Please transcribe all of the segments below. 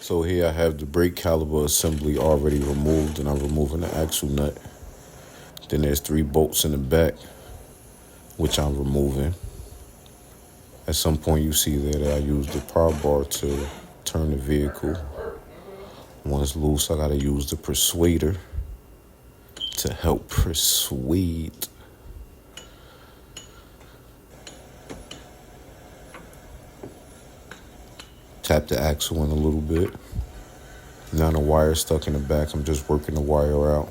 So here I have the brake caliper assembly already removed, and I'm removing the axle nut. Then there's 3 bolts in the back, which I'm removing. At some point you see there that I use the power bar to turn the vehicle. When it's loose, I gotta use the persuader to help persuade. Tap the axle in a little bit. Now the wire's stuck in the back. I'm just working the wire out.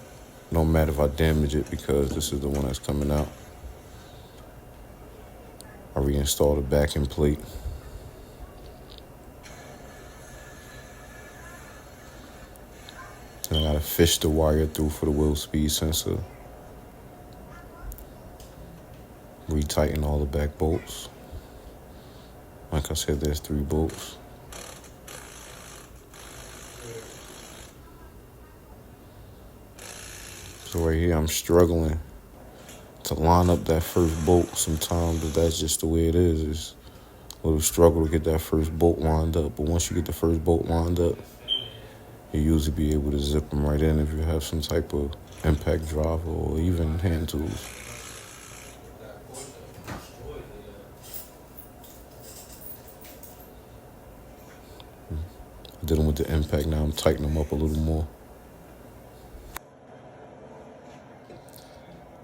No matter if I damage it because this is the one that's coming out. I reinstall the backing plate. And I gotta fish the wire through for the wheel speed sensor. Retighten all the back bolts. Like I said, there's 3 bolts. So right here, I'm struggling to line up that first bolt sometimes, but that's just the way it is. It's a little struggle to get that first bolt lined up. But once you get the first bolt lined up, you usually be able to zip them right in if you have some type of impact driver or even hand tools. I did them with the impact, now I'm tightening them up a little more.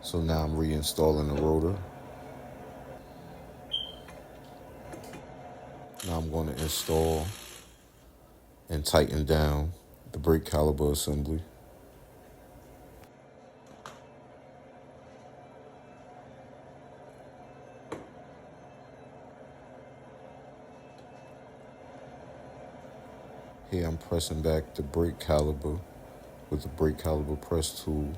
So now I'm reinstalling the rotor. Now I'm going to install and tighten down the brake caliper assembly. Here I'm pressing back the brake caliper with the brake caliper press tool.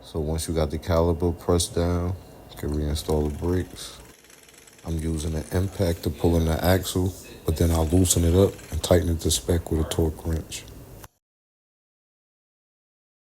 So once you got the caliper pressed down, you can reinstall the brakes. I'm using an impact to pull in the axle, but then I'll loosen it up and tighten it to spec with a torque wrench.